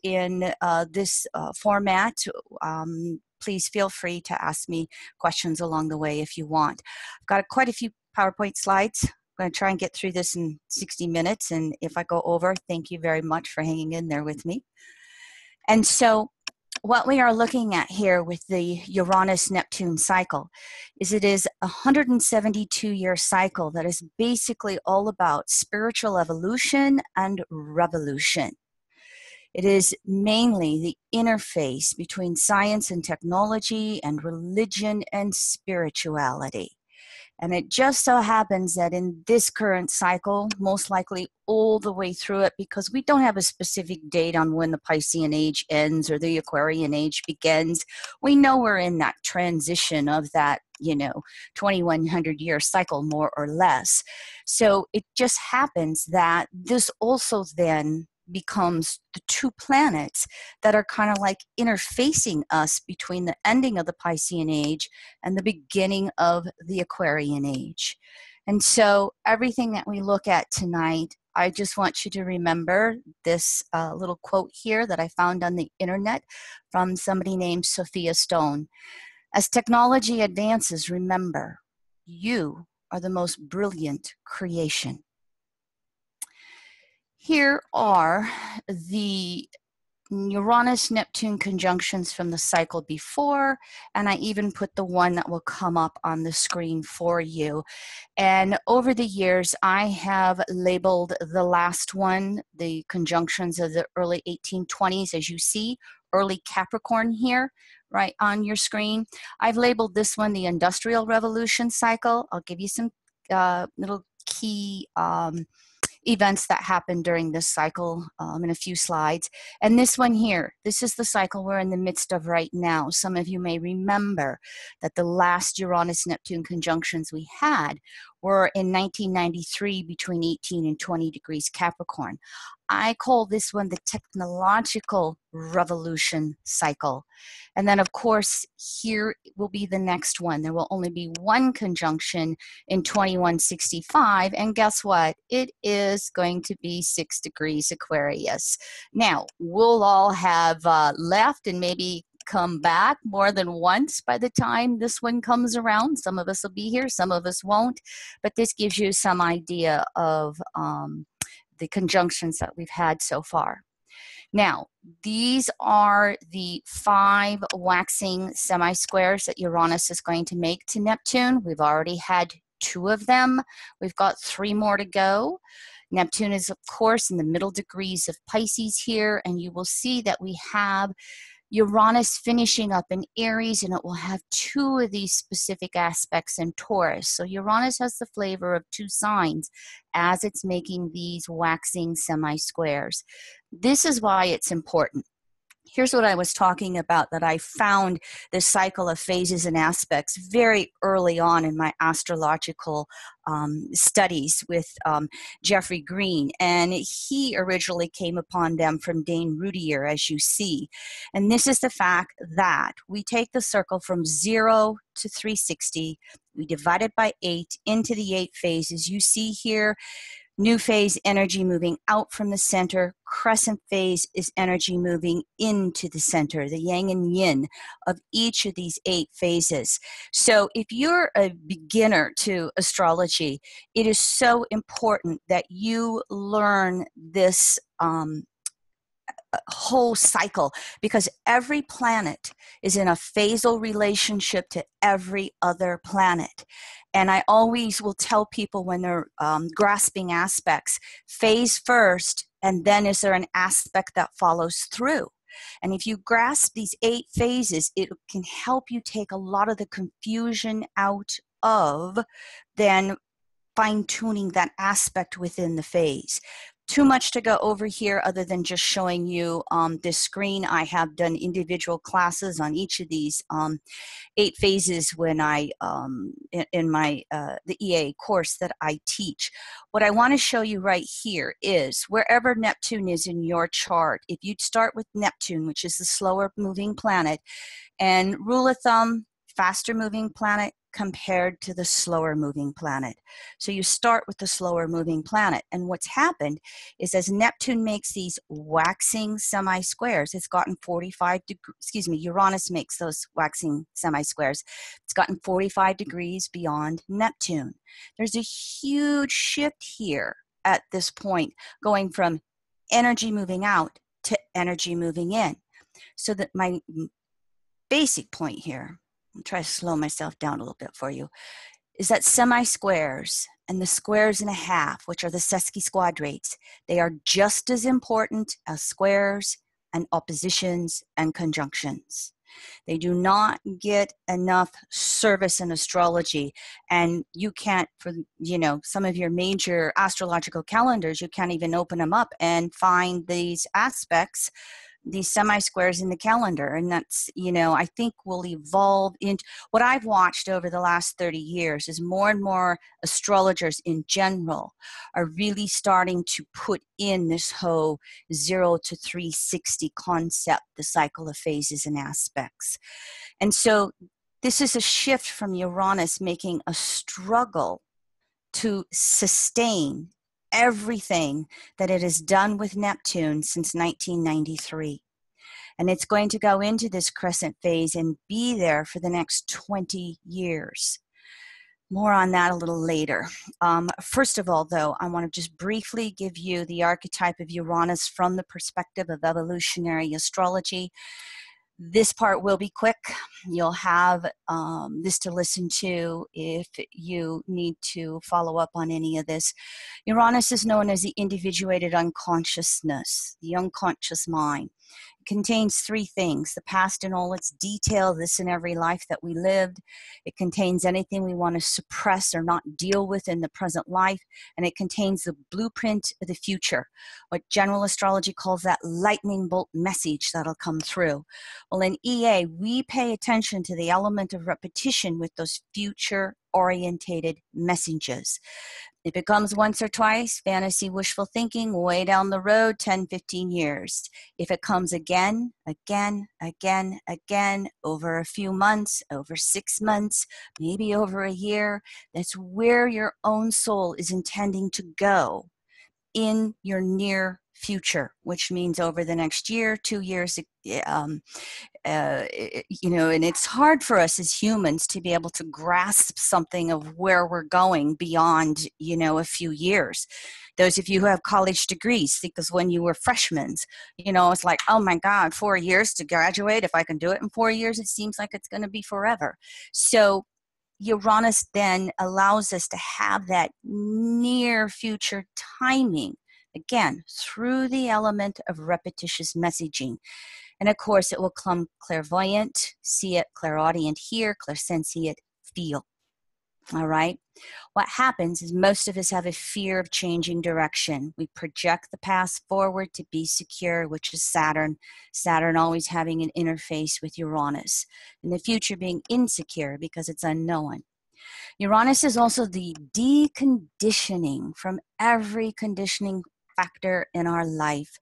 in this format, please feel free to ask me questions along the way if you want. I've got quite a few PowerPoint slides. I'm going to try and get through this in 60 minutes, and if I go over, thank you very much for hanging in there with me. And so what we are looking at here with the Uranus-Neptune cycle is it is a 172-year cycle that is basically all about spiritual evolution and revolution. It is mainly the interface between science and technology and religion and spirituality. And it just so happens that in this current cycle, most likely all the way through it, because we don't have a specific date on when the Piscean age ends or the Aquarian age begins, we know we're in that transition of that, 2100-year cycle, more or less. So it just happens that this also then becomes the two planets that are kind of like interfacing us between the ending of the Piscean age and the beginning of the Aquarian age. And so everything that we look at tonight, I just want you to remember this little quote here that I found on the internet from somebody named Sophia Stone. As technology advances, remember, you are the most brilliant creation. Here are the Uranus-Neptune conjunctions from the cycle before, and I even put the one that will come up on the screen for you. And over the years, I have labeled the last one, the conjunctions of the early 1820s, as you see, early Capricorn here, right on your screen. I've labeled this one the Industrial Revolution cycle. I'll give you some little key events that happened during this cycle in a few slides. And this one here, this is the cycle we're in the midst of right now. Some of you may remember that the last Uranus-Neptune conjunctions we had were in 1993 between 18 and 20 degrees Capricorn. I call this one the technological revolution cycle. And then, of course, here will be the next one. There will only be one conjunction in 2165. And guess what? It is going to be 6 degrees Aquarius. Now, we'll all have left and maybe come back more than once by the time this one comes around. Some of us will be here, some of us won't. But this gives you some idea of the conjunctions that we've had so far. Now, these are the 5 waxing semi-squares that Uranus is going to make to Neptune. We've already had 2 of them. We've got 3 more to go. Neptune is, of course, in the middle degrees of Pisces here, and you will see that we have Uranus finishing up in Aries, and it will have 2 of these specific aspects in Taurus. So Uranus has the flavor of 2 signs as it's making these waxing semi-squares. This is why it's important. Here's what I was talking about, that I found this cycle of phases and aspects very early on in my astrological studies with Jeffrey Green. And he originally came upon them from Dane Rudier, as you see. And this is the fact that we take the circle from 0 to 360, we divide it by 8 into the 8 phases. You see here, new phase energy moving out from the center. Crescent phase is energy moving into the center, the yang and yin of each of these 8 phases. So if you're a beginner to astrology, it is so important that you learn this whole cycle, because every planet is in a phasal relationship to every other planet. And I always will tell people when they're grasping aspects, phase first, and then is there an aspect that follows through? And if you grasp these 8 phases, it can help you take a lot of the confusion out of then fine-tuning that aspect within the phase. Too much to go over here other than just showing you this screen. I have done individual classes on each of these 8 phases when I in my the EA course that I teach. What I want to show you right here is wherever Neptune is in your chart, if you'd start with Neptune, which is the slower moving planet, and rule of thumb, faster moving planet, compared to the slower moving planet. So you start with the slower moving planet. And what's happened is as Neptune makes these waxing semi-squares, it's gotten 45 degrees, Uranus makes those waxing semi-squares. It's gotten 45 degrees beyond Neptune. There's a huge shift here at this point, going from energy moving out to energy moving in. So that my basic point here, I'll try to slow myself down a little bit for you, is that semi-squares and the squares and a half, which are the sesquisquadrates, they are just as important as squares and oppositions and conjunctions. They do not get enough service in astrology, and you can't, for some of your major astrological calendars, you can't even open them up and find these aspects, these semi-squares in the calendar. And that's, I think will evolve into what I've watched over the last 30 years is more and more astrologers in general are really starting to put in this whole 0 to 360 concept, the cycle of phases and aspects. And so this is a shift from Uranus making a struggle to sustain everything that it has done with Neptune since 1993. And it's going to go into this crescent phase and be there for the next 20 years. More on that a little later. First of all, though, I want to just briefly give you the archetype of Uranus from the perspective of evolutionary astrology. This part will be quick. You'll have this to listen to if you need to follow up on any of this. Uranus is known as the individuated unconsciousness, the unconscious mind. It contains three things: the past in all its detail, this and every life that we lived. It contains anything we want to suppress or not deal with in the present life. And it contains the blueprint of the future, what general astrology calls that lightning bolt message that'll come through. Well, in EA, we pay attention to the element of repetition with those future-orientated messages. If it comes once or twice, fantasy, wishful thinking, way down the road, 10, 15 years. If it comes again, over a few months, over 6 months, maybe over a year, that's where your own soul is intending to go in your near future, which means over the next year, 2 years, and it's hard for us as humans to be able to grasp something of where we're going beyond, a few years. Those of you who have college degrees, think of when you were freshmen, it's like, oh my God, 4 years to graduate. If I can do it in 4 years, it seems like it's going to be forever. So Uranus then allows us to have that near future timing, again, through the element of repetitious messaging. And of course, it will come clairvoyant, see it, clairaudient, hear, clairsentient, feel. All right? What happens is most of us have a fear of changing direction. We project the past forward to be secure, which is Saturn. Saturn always having an interface with Uranus. And the future being insecure because it's unknown. Uranus is also the deconditioning from every conditioning factor in our life.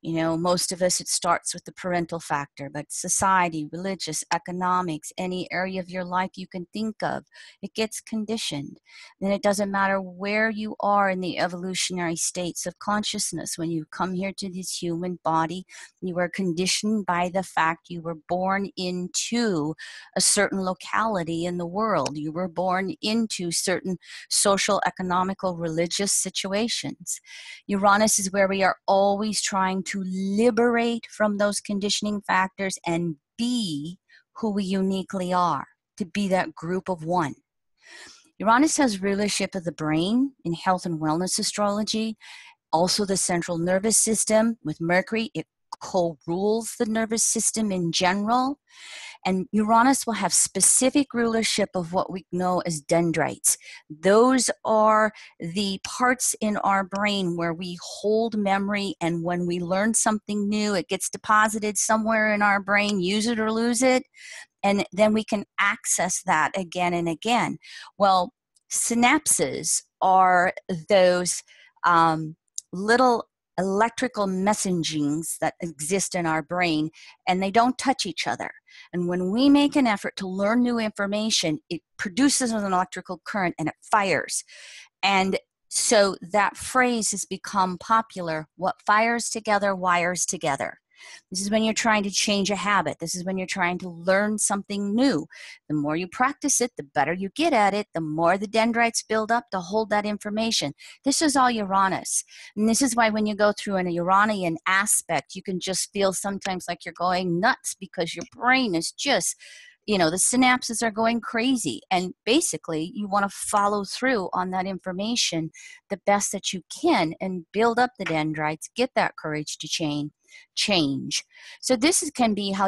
Most of us, it starts with the parental factor, but society, religious, economics, any area of your life you can think of, it gets conditioned. Then it doesn't matter where you are in the evolutionary states of consciousness. When you come here to this human body, you are conditioned by the fact you were born into a certain locality in the world. You were born into certain social, economical, religious situations. Uranus is where we are always trying to liberate from those conditioning factors and be who we uniquely are, to be that group of one. Uranus has rulership of the brain in health and wellness astrology, also the central nervous system. With Mercury, it co-rules the nervous system in general. And Uranus will have specific rulership of what we know as dendrites. Those are the parts in our brain where we hold memory, and when we learn something new, it gets deposited somewhere in our brain, use it or lose it, and then we can access that again and again. Well, synapses are those little electrical messagings that exist in our brain, and they don't touch each other. And when we make an effort to learn new information, it produces an electrical current and it fires. And so that phrase has become popular. What fires together, wires together. This is when you're trying to change a habit. This is when you're trying to learn something new. The more you practice it, the better you get at it, the more the dendrites build up to hold that information. This is all Uranus. And this is why when you go through an Uranian aspect, you can just feel sometimes like you're going nuts because your brain is just, you know, the synapses are going crazy. And basically, you want to follow through on that information the best that you can and build up the dendrites, get that courage to change. So this can be how